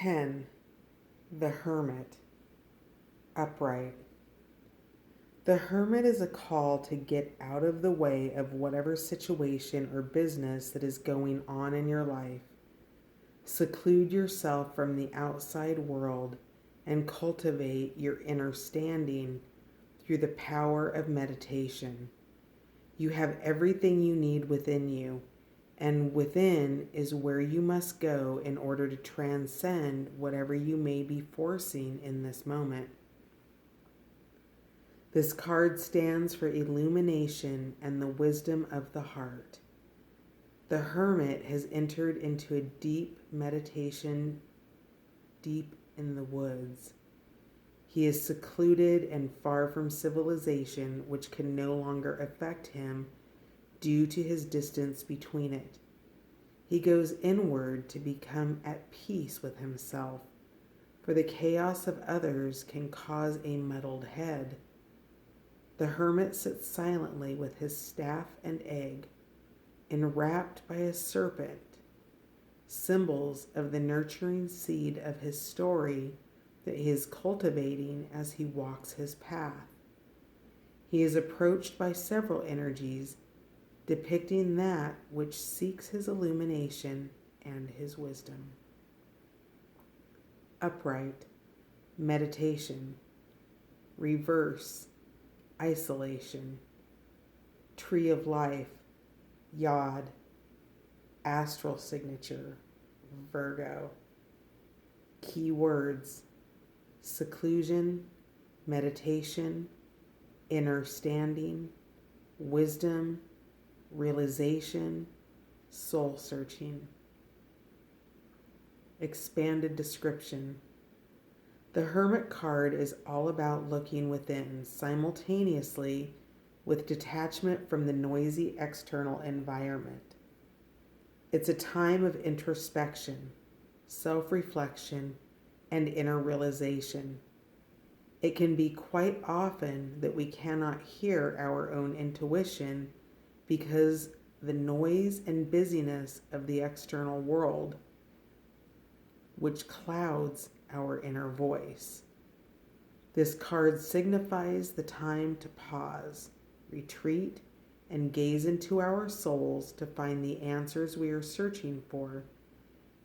10. The Hermit. Upright. The hermit is a call to get out of the way of whatever situation or business that is going on in your life. Seclude yourself from the outside world and cultivate your inner standing through the power of meditation. You have everything you need within you, and within is where you must go in order to transcend whatever you may be forcing in this moment. This card stands for illumination and the wisdom of the heart. The hermit has entered into a deep meditation deep in the woods. He is secluded and far from civilization, which can no longer affect him due to his distance between it. He goes inward to become at peace with himself, for the chaos of others can cause a muddled head. The hermit sits silently with his staff and egg, enwrapped by a serpent, symbols of the nurturing seed of his story that he is cultivating as he walks his path. He is approached by several energies, depicting that which seeks his illumination and his wisdom. Upright, meditation, reverse, isolation, tree of life, Yod, astral signature, Virgo. Key words: seclusion, meditation, inner standing, wisdom, realization, soul searching. Expanded description. The Hermit card is all about looking within simultaneously with detachment from the noisy external environment. It's a time of introspection, self-reflection, and inner realization. It can be quite often that we cannot hear our own intuition because the noise and busyness of the external world, which clouds our inner voice. This card signifies the time to pause, retreat, and gaze into our souls to find the answers we are searching for.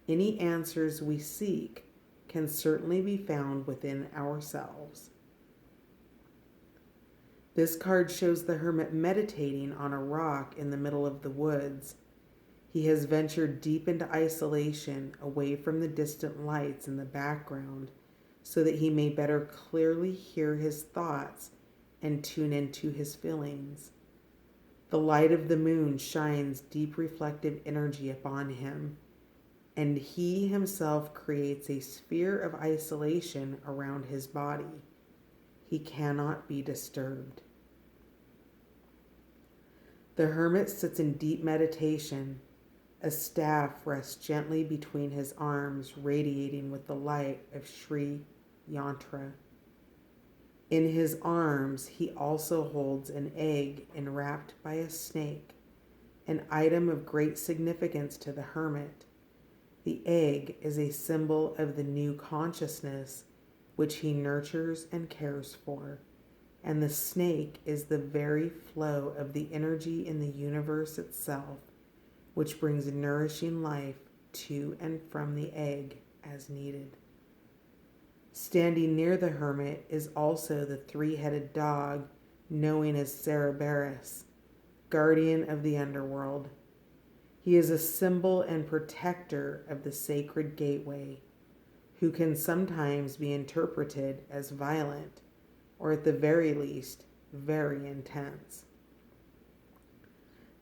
Any answers we seek can certainly be found within ourselves. This card shows the hermit meditating on a rock in the middle of the woods. He has ventured deep into isolation, away from the distant lights in the background, so that he may better clearly hear his thoughts and tune into his feelings. The light of the moon shines deep reflective energy upon him, and he himself creates a sphere of isolation around his body. He cannot be disturbed. The hermit sits in deep meditation. A staff rests gently between his arms, radiating with the light of Sri Yantra. In his arms, he also holds an egg enwrapped by a snake, an item of great significance to the hermit. The egg is a symbol of the new consciousness which he nurtures and cares for, and the snake is the very flow of the energy in the universe itself, which brings nourishing life to and from the egg as needed. Standing near the hermit is also the three-headed dog known as Cerberus, guardian of the underworld. He is a symbol and protector of the sacred gateway, who can sometimes be interpreted as violent, or at the very least, very intense.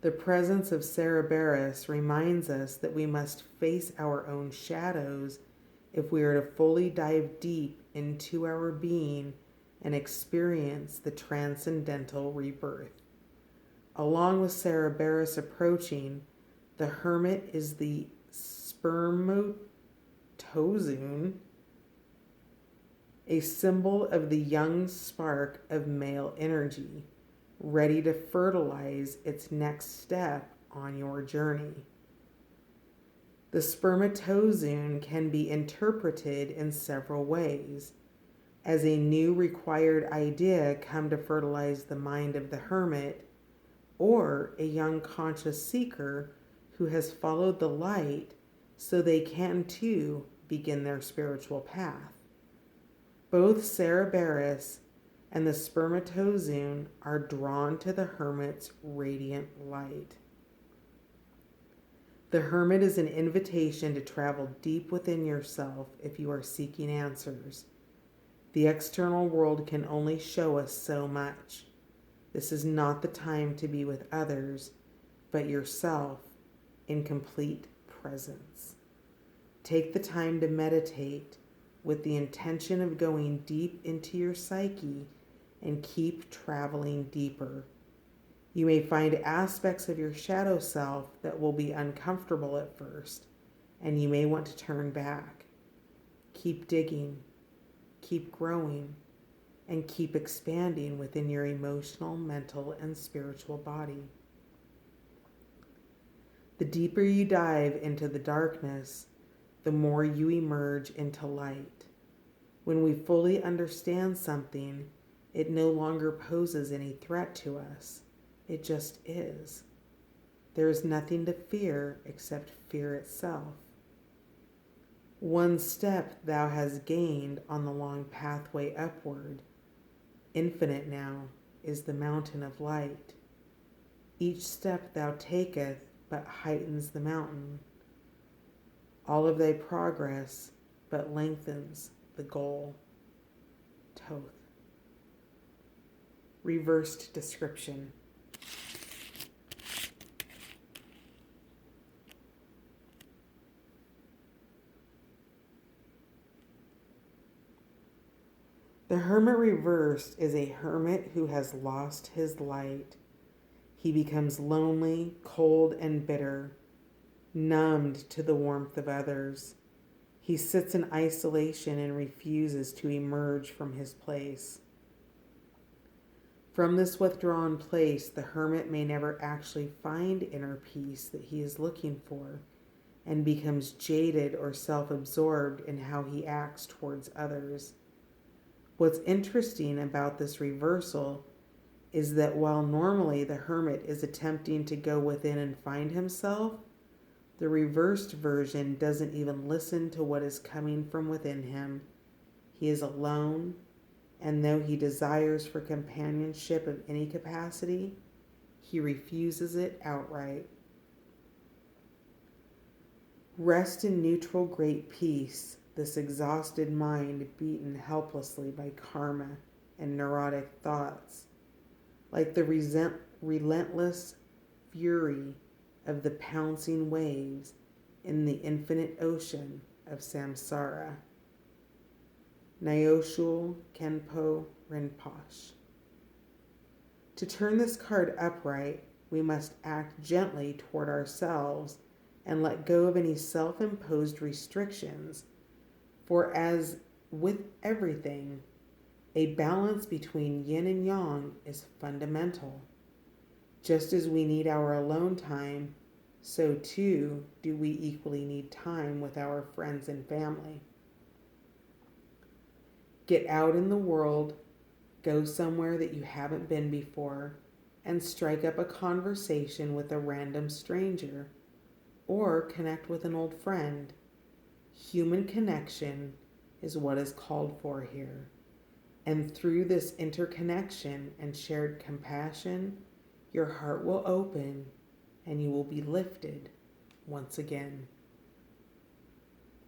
The presence of Cerberus reminds us that we must face our own shadows if we are to fully dive deep into our being and experience the transcendental rebirth. Along with Cerberus approaching, the hermit is the spermatozoon, a symbol of the young spark of male energy, ready to fertilize its next step on your journey. The spermatozoon can be interpreted in several ways: as a new required idea come to fertilize the mind of the hermit, or a young conscious seeker who has followed the light so they can too begin their spiritual path. Both Cerberus and the spermatozoon are drawn to the hermit's radiant light. The hermit is an invitation to travel deep within yourself if you are seeking answers. The external world can only show us so much. This is not the time to be with others, but yourself in complete presence. Take the time to meditate with the intention of going deep into your psyche and keep traveling deeper. You may find aspects of your shadow self that will be uncomfortable at first, and you may want to turn back. Keep digging, keep growing, and keep expanding within your emotional, mental, and spiritual body. The deeper you dive into the darkness, the more you emerge into light. When we fully understand something, it no longer poses any threat to us. It just is. There is nothing to fear except fear itself. One step thou hast gained on the long pathway upward. Infinite now is the mountain of light. Each step thou taketh but heightens the mountain. All of thy progress but lengthens the goal. Toth. Reversed description. The hermit reversed is a hermit who has lost his light. He becomes lonely, cold, and bitter, numbed to the warmth of others. He sits in isolation and refuses to emerge from his place. From this withdrawn place, the hermit may never actually find inner peace that he is looking for, and becomes jaded or self-absorbed in how he acts towards others. What's interesting about this reversal is that while normally the hermit is attempting to go within and find himself, the reversed version doesn't even listen to what is coming from within him. He is alone, and though he desires for companionship of any capacity, he refuses it outright. Rest in neutral great peace, this exhausted mind beaten helplessly by karma and neurotic thoughts, like the relentless fury of the pouncing waves in the infinite ocean of samsara. Nyoshul Khenpo Rinpoche. To turn this card upright, we must act gently toward ourselves and let go of any self-imposed restrictions. For as with everything, a balance between yin and yang is fundamental. Just as we need our alone time, so too do we equally need time with our friends and family. Get out in the world, go somewhere that you haven't been before, and strike up a conversation with a random stranger, or connect with an old friend. Human connection is what is called for here. And through this interconnection and shared compassion, your heart will open and you will be lifted once again.